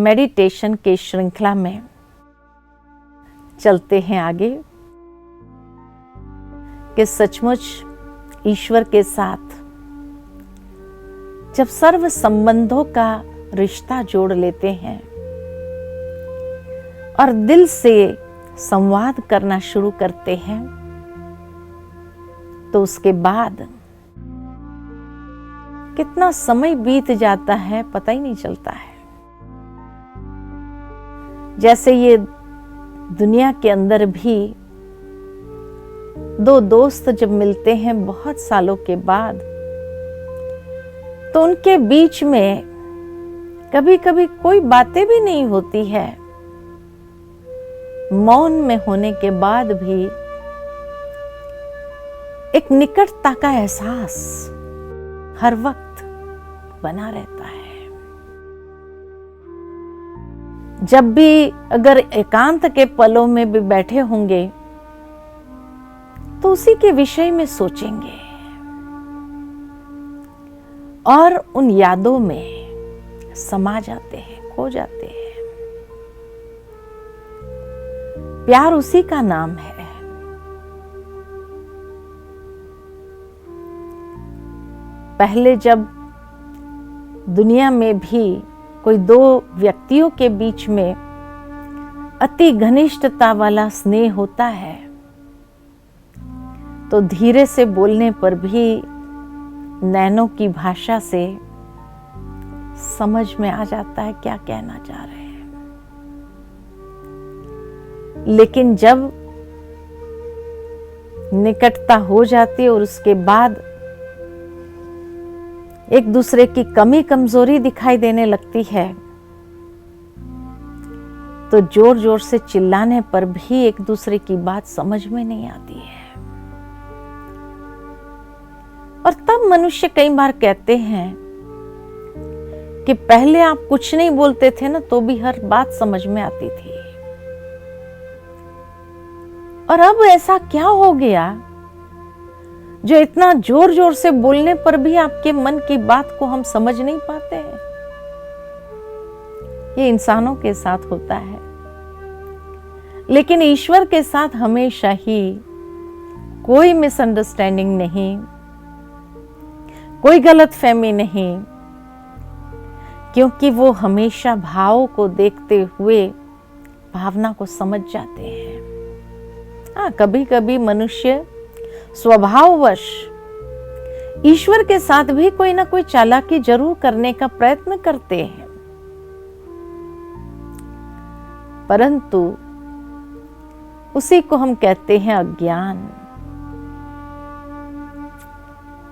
Meditation के श्रृंखला में चलते हैं आगे कि सचमुच ईश्वर के साथ जब सर्व संबंधों का रिश्ता जोड़ लेते हैं और दिल से संवाद करना शुरू करते हैं तो उसके बाद कितना समय बीत जाता है पता ही नहीं चलता है। जैसे ये दुनिया के अंदर भी दो दोस्त जब मिलते हैं बहुत सालों के बाद तो उनके बीच में कभी कभी कोई बातें भी नहीं होती है, मौन में होने के बाद भी एक निकटता का एहसास हर वक्त बना रहता है। जब भी अगर एकांत के पलों में भी बैठे होंगे तो उसी के विषय में सोचेंगे और उन यादों में समा जाते हैं, खो जाते हैं। प्यार उसी का नाम है। पहले जब दुनिया में भी कोई दो व्यक्तियों के बीच में अति घनिष्ठता वाला स्नेह होता है तो धीरे से बोलने पर भी नैनों की भाषा से समझ में आ जाता है क्या कहना चाह रहे हैं। लेकिन जब निकटता हो जाती है और उसके बाद एक दूसरे की कमी कमजोरी दिखाई देने लगती है तो जोर जोर से चिल्लाने पर भी एक दूसरे की बात समझ में नहीं आती है। और तब मनुष्य कई बार कहते हैं कि पहले आप कुछ नहीं बोलते थे ना तो भी हर बात समझ में आती थी, और अब ऐसा क्या हो गया जो इतना जोर जोर से बोलने पर भी आपके मन की बात को हम समझ नहीं पाते हैं। ये इंसानों के साथ होता है, लेकिन ईश्वर के साथ हमेशा ही कोई मिसअंडरस्टैंडिंग नहीं, कोई गलतफहमी नहीं, क्योंकि वो हमेशा भाव को देखते हुए भावना को समझ जाते हैं। हाँ, कभी कभी मनुष्य स्वभाववश ईश्वर के साथ भी कोई ना कोई चालाकी जरूर करने का प्रयत्न करते हैं, परंतु उसी को हम कहते हैं अज्ञान,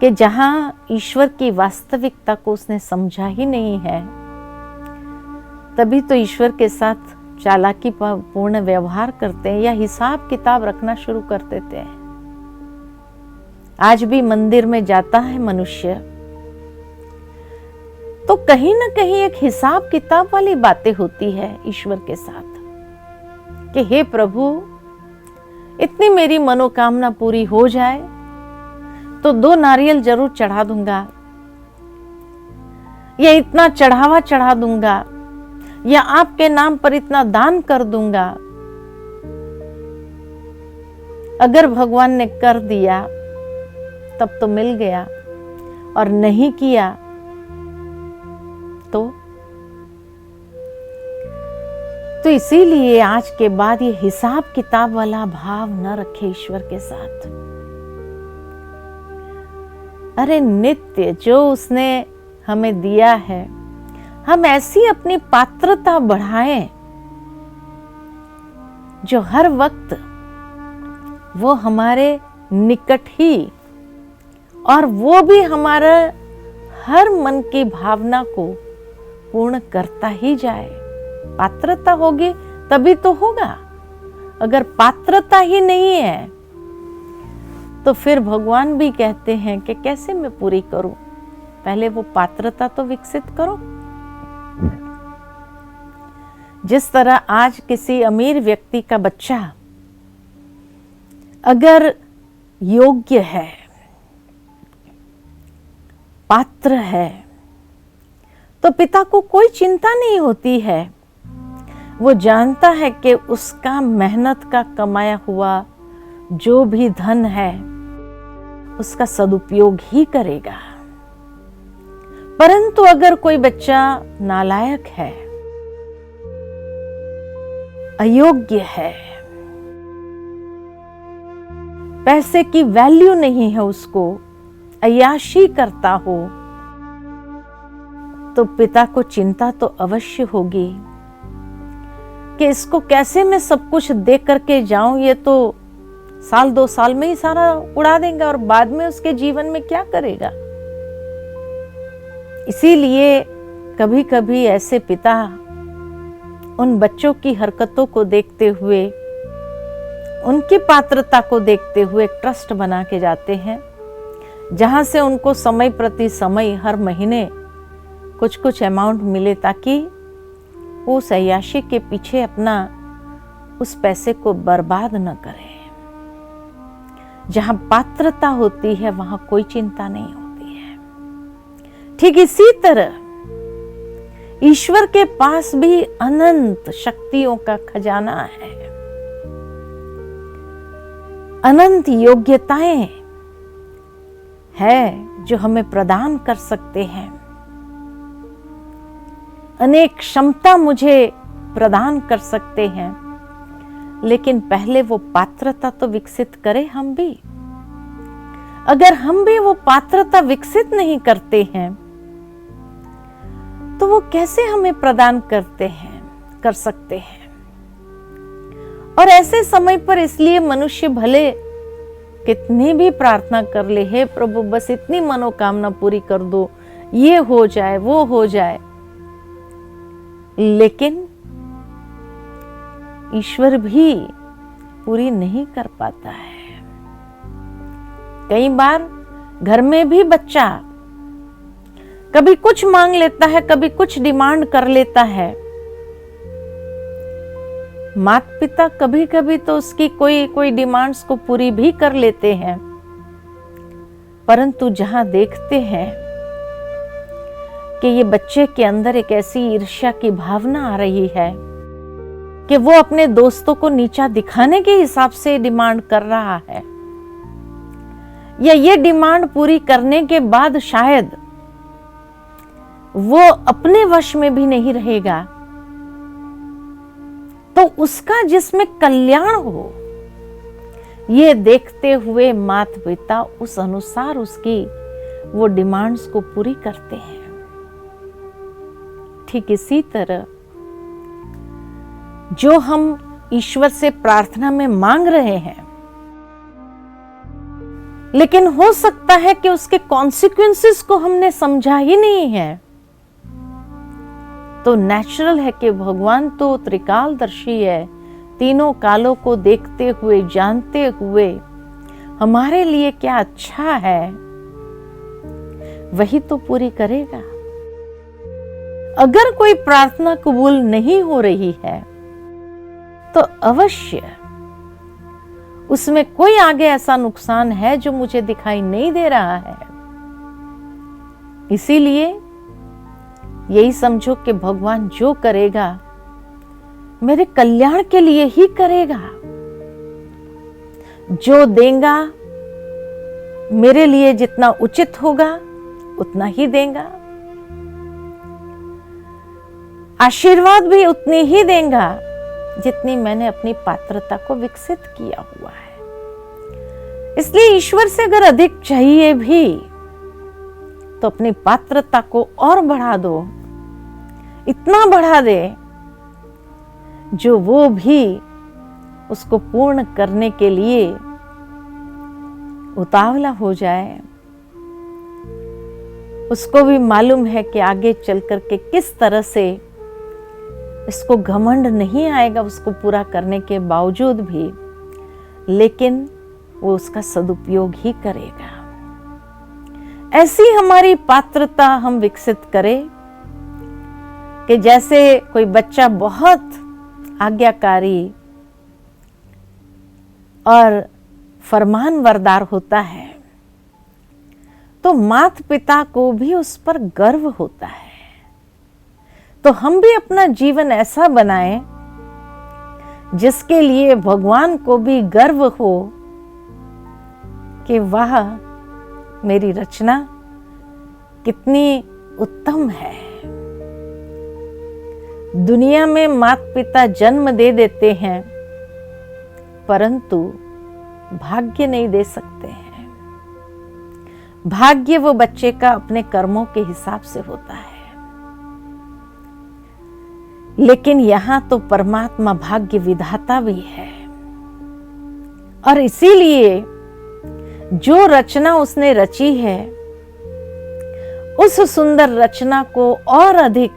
कि जहां ईश्वर की वास्तविकता को उसने समझा ही नहीं है तभी तो ईश्वर के साथ चालाकी पूर्ण व्यवहार करते हैं या हिसाब किताब रखना शुरू कर देते हैं। आज भी मंदिर में जाता है मनुष्य तो कहीं ना कहीं एक हिसाब किताब वाली बातें होती है ईश्वर के साथ कि हे प्रभु, इतनी मेरी मनोकामना पूरी हो जाए तो 2 नारियल जरूर चढ़ा दूंगा, या इतना चढ़ावा चढ़ा दूंगा, या आपके नाम पर इतना दान कर दूंगा। अगर भगवान ने कर दिया तब तो मिल गया, और नहीं किया तो इसीलिए आज के बाद ये हिसाब किताब वाला भाव न रखे ईश्वर के साथ। अरे नित्य जो उसने हमें दिया है, हम ऐसी अपनी पात्रता बढ़ाएं जो हर वक्त वो हमारे निकट ही, और वो भी हमारा हर मन की भावना को पूर्ण करता ही जाए। पात्रता होगी तभी तो होगा। अगर पात्रता ही नहीं है तो फिर भगवान भी कहते हैं कि कैसे मैं पूरी करूं, पहले वो पात्रता तो विकसित करो। जिस तरह आज किसी अमीर व्यक्ति का बच्चा अगर योग्य है, पात्र है, तो पिता को कोई चिंता नहीं होती है वो जानता है कि उसका मेहनत का कमाया हुआ जो भी धन है उसका सदुपयोग ही करेगा। परंतु अगर कोई बच्चा नालायक है, अयोग्य है, पैसे की वैल्यू नहीं है उसको, अय्याशी करता हो, तो पिता को चिंता तो अवश्य होगी कि इसको कैसे मैं सब कुछ दे करके जाऊं, ये तो साल 2 साल में ही सारा उड़ा देगा और बाद में उसके जीवन में क्या करेगा। इसीलिए कभी कभी ऐसे पिता उन बच्चों की हरकतों को देखते हुए, उनकी पात्रता को देखते हुए ट्रस्ट बना के जाते हैं, जहां से उनको समय प्रति समय हर महीने कुछ कुछ अमाउंट मिले, ताकि वो उस अय्याशी के पीछे अपना उस पैसे को बर्बाद न करे। जहां पात्रता होती है वहां कोई चिंता नहीं होती है। ठीक इसी तरह ईश्वर के पास भी अनंत शक्तियों का खजाना है, अनंत योग्यताएं है जो हमें प्रदान कर सकते हैं, अनेक क्षमता मुझे प्रदान कर सकते हैं। लेकिन पहले वो पात्रता तो विकसित करें हम भी। अगर हम भी वो पात्रता विकसित नहीं करते हैं तो वो कैसे हमें प्रदान कर सकते हैं। और ऐसे समय पर इसलिए मनुष्य भले कितनी भी प्रार्थना कर ले, हे प्रभु बस इतनी मनोकामना पूरी कर दो, ये हो जाए वो हो जाए, लेकिन ईश्वर भी पूरी नहीं कर पाता है। कई बार घर में भी बच्चा कभी कुछ मांग लेता है, कभी कुछ डिमांड कर लेता है। माता पिता कभी कभी तो उसकी कोई डिमांड्स को पूरी भी कर लेते हैं, परंतु जहां देखते हैं कि ये बच्चे के अंदर एक ऐसी ईर्ष्या की भावना आ रही है कि वो अपने दोस्तों को नीचा दिखाने के हिसाब से डिमांड कर रहा है, या ये डिमांड पूरी करने के बाद शायद वो अपने वश में भी नहीं रहेगा, तो उसका जिसमें कल्याण हो, ये देखते हुए माता पिता उस अनुसार उसकी वो डिमांड्स को पूरी करते हैं। ठीक इसी तरह जो हम ईश्वर से प्रार्थना में मांग रहे हैं, लेकिन हो सकता है कि उसके कॉन्सिक्वेंसेस को हमने समझा ही नहीं है, तो नेचुरल है कि भगवान तो त्रिकालदर्शी है, तीनों कालों को देखते हुए जानते हुए हमारे लिए क्या अच्छा है वही तो पूरी करेगा। अगर कोई प्रार्थना कबूल नहीं हो रही है तो अवश्य उसमें कोई आगे ऐसा नुकसान है जो मुझे दिखाई नहीं दे रहा है। इसीलिए यही समझो कि भगवान जो करेगा मेरे कल्याण के लिए ही करेगा, जो देगा मेरे लिए जितना उचित होगा उतना ही देगा, आशीर्वाद भी उतनी ही देगा जितनी मैंने अपनी पात्रता को विकसित किया हुआ है। इसलिए ईश्वर से अगर अधिक चाहिए भी तो अपनी पात्रता को और बढ़ा दो, इतना बढ़ा दे जो वो भी उसको पूर्ण करने के लिए उतावला हो जाए। उसको भी मालूम है कि आगे चल करके किस तरह से इसको घमंड नहीं आएगा उसको पूरा करने के बावजूद भी, लेकिन वो उसका सदुपयोग ही करेगा। ऐसी हमारी पात्रता हम विकसित करें कि जैसे कोई बच्चा बहुत आज्ञाकारी और फरमानबरदार होता है तो माता पिता को भी उस पर गर्व होता है। तो हम भी अपना जीवन ऐसा बनाएं जिसके लिए भगवान को भी गर्व हो कि वाह, मेरी रचना कितनी उत्तम है। दुनिया में माता पिता जन्म दे देते हैं, परंतु भाग्य नहीं दे सकते हैं। भाग्य वो बच्चे का अपने कर्मों के हिसाब से होता है, लेकिन यहां तो परमात्मा भाग्य विधाता भी है। और इसीलिए जो रचना उसने रची है, उस सुंदर रचना को और अधिक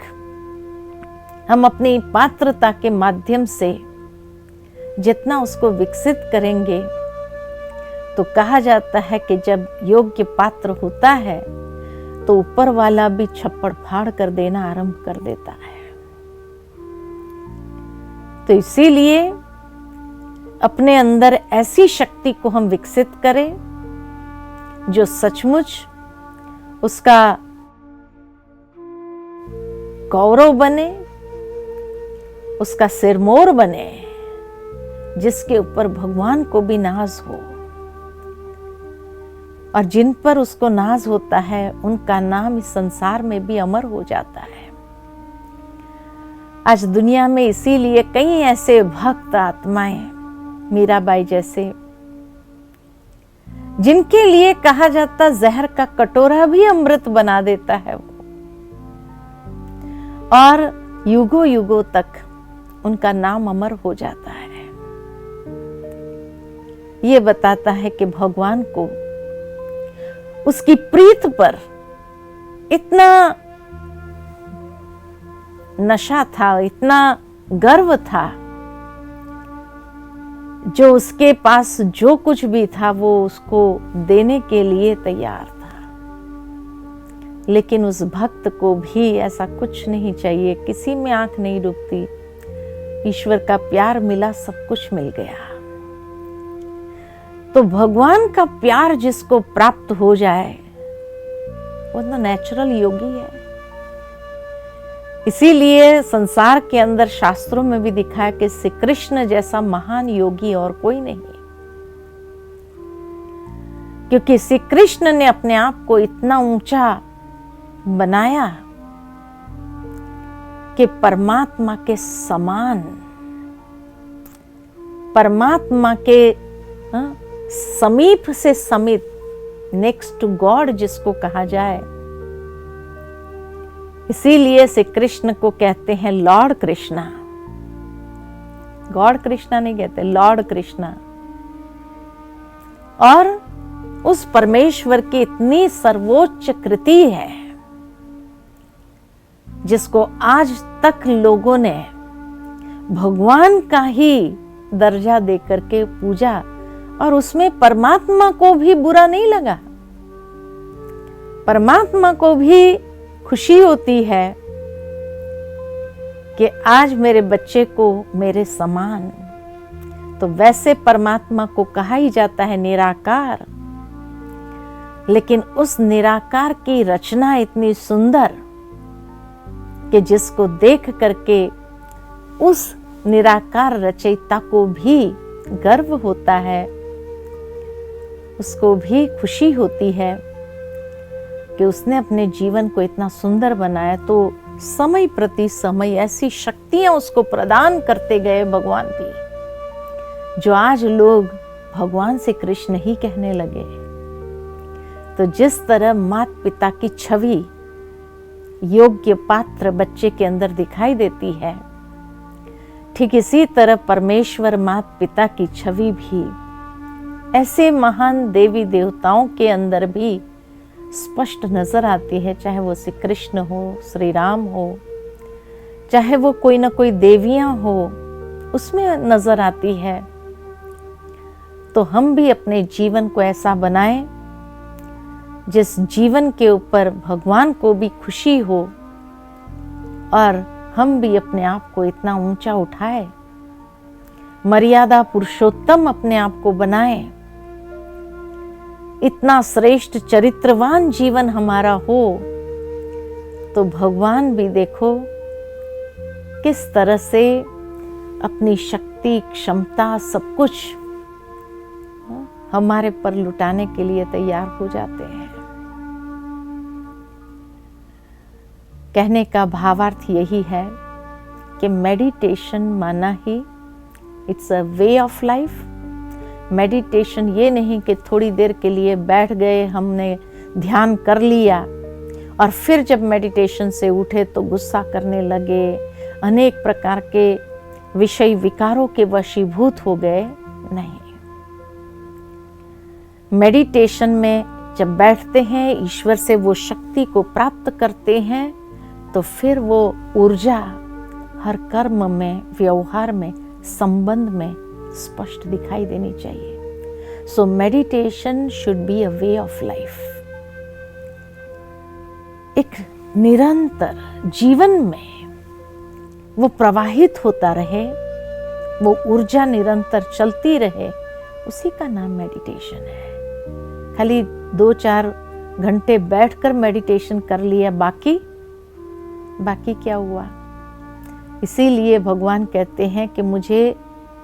हम अपनी पात्रता के माध्यम से जितना उसको विकसित करेंगे, तो कहा जाता है कि जब योग्य पात्र होता है तो ऊपर वाला भी छप्पड़ फाड़ कर देना आरंभ कर देता है। तो इसीलिए अपने अंदर ऐसी शक्ति को हम विकसित करें जो सचमुच उसका गौरव बने, उसका सिरमौर बने, जिसके ऊपर भगवान को भी नाज हो। और जिन पर उसको नाज होता है उनका नाम इस संसार में भी अमर हो जाता है। आज दुनिया में इसीलिए कई ऐसे भक्त आत्माएं, मीराबाई जैसे, जिनके लिए कहा जाता जहर का कटोरा भी अमृत बना देता है वो, और युगों युगों तक उनका नाम अमर हो जाता है। ये बताता है कि भगवान को उसकी प्रीत पर इतना नशा था, इतना गर्व था, जो उसके पास जो कुछ भी था वो उसको देने के लिए तैयार था। लेकिन उस भक्त को भी ऐसा कुछ नहीं चाहिए, किसी में आंख नहीं डूबती। ईश्वर का प्यार मिला, सब कुछ मिल गया। तो भगवान का प्यार जिसको प्राप्त हो जाए वो तो नेचुरल योगी है। इसीलिए संसार के अंदर शास्त्रों में भी दिखाया कि श्री कृष्ण जैसा महान योगी और कोई नहीं, क्योंकि श्री कृष्ण ने अपने आप को इतना ऊंचा बनाया कि परमात्मा के समान, परमात्मा के समीप से समीप, नेक्स्ट टू गॉड जिसको कहा जाए। इसीलिए श्री कृष्ण को कहते हैं लॉर्ड कृष्णा। गॉड कृष्णा नहीं कहते, लॉर्ड कृष्णा। और उस परमेश्वर की इतनी सर्वोच्च कृति है जिसको आज तक लोगों ने भगवान का ही दर्जा देकर के पूजा, और उसमें परमात्मा को भी बुरा नहीं लगा। परमात्मा को भी खुशी होती है कि आज मेरे बच्चे को मेरे समान। तो वैसे परमात्मा को कहा ही जाता है निराकार, लेकिन उस निराकार की रचना इतनी सुंदर कि जिसको देख करके उस निराकार रचयिता को भी गर्व होता है, उसको भी खुशी होती है कि उसने अपने जीवन को इतना सुंदर बनाया। तो समय प्रति समय ऐसी शक्तियां उसको प्रदान करते गए भगवान भी, जो आज लोग भगवान से कृष्ण ही कहने लगे। तो जिस तरह माता पिता की छवि योग्य पात्र बच्चे के अंदर दिखाई देती है, ठीक इसी तरह परमेश्वर माता पिता की छवि भी ऐसे महान देवी देवताओं के अंदर भी स्पष्ट नजर आती है। चाहे वो श्री कृष्ण हो, श्री राम हो, चाहे वो कोई ना कोई देवियां हो, उसमें नजर आती है। तो हम भी अपने जीवन को ऐसा बनाएं जिस जीवन के ऊपर भगवान को भी खुशी हो, और हम भी अपने आप को इतना ऊंचा उठाए, मर्यादा पुरुषोत्तम अपने आप को बनाएं, इतना श्रेष्ठ चरित्रवान जीवन हमारा हो। तो भगवान भी देखो किस तरह से अपनी शक्ति शक्ति, क्षमता, सब कुछ हमारे पर लुटाने के लिए तैयार हो जाते हैं। कहने का भावार्थ यही है कि मेडिटेशन माना ही it's a way of life. Meditation ये नहीं कि थोड़ी देर के लिए बैठ गए, हमने ध्यान कर लिया और फिर जब मेडिटेशन से उठे तो गुस्सा करने लगे, अनेक प्रकार के विषय विकारों के वशीभूत हो गए। नहीं, मेडिटेशन में जब बैठते हैं, ईश्वर से वो शक्ति को प्राप्त करते हैं, तो फिर वो ऊर्जा हर कर्म में, व्यवहार में, संबंध में स्पष्ट दिखाई देनी चाहिए। So meditation should be a way of life. एक निरंतर जीवन में वो प्रवाहित होता रहे, वो ऊर्जा निरंतर चलती रहे, उसी का नाम मेडिटेशन है। खाली 2-4 घंटे बैठकर मेडिटेशन कर लिया, बाकी क्या हुआ? इसीलिए भगवान कहते हैं कि मुझे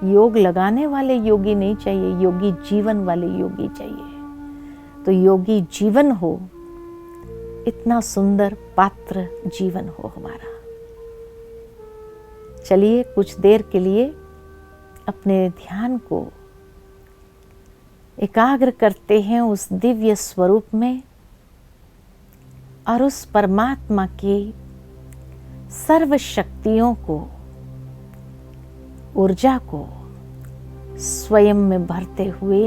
योग लगाने वाले योगी नहीं चाहिए, योगी जीवन वाले योगी चाहिए। तो योगी जीवन हो, इतना सुंदर पात्र जीवन हो हमारा। चलिए कुछ देर के लिए अपने ध्यान को एकाग्र करते हैं उस दिव्य स्वरूप में और उस परमात्मा की सर्व शक्तियों को, ऊर्जा को स्वयं में भरते हुए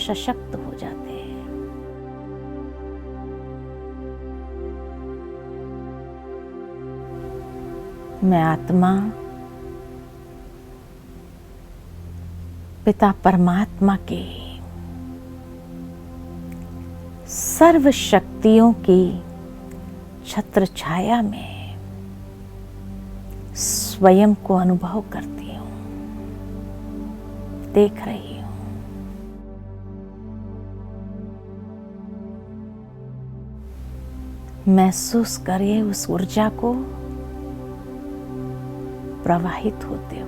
सशक्त हो जाते हैं। मैं आत्मा पिता परमात्मा के सर्व शक्तियों की छत्र छाया में स्वयं को अनुभव करती हूँ, देख रही हूँ। महसूस करिए उस ऊर्जा को प्रवाहित होते हुए।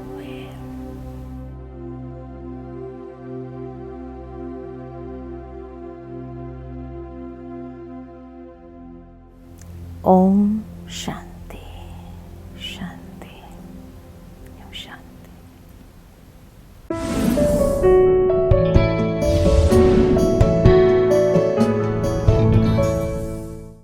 ओम शांति।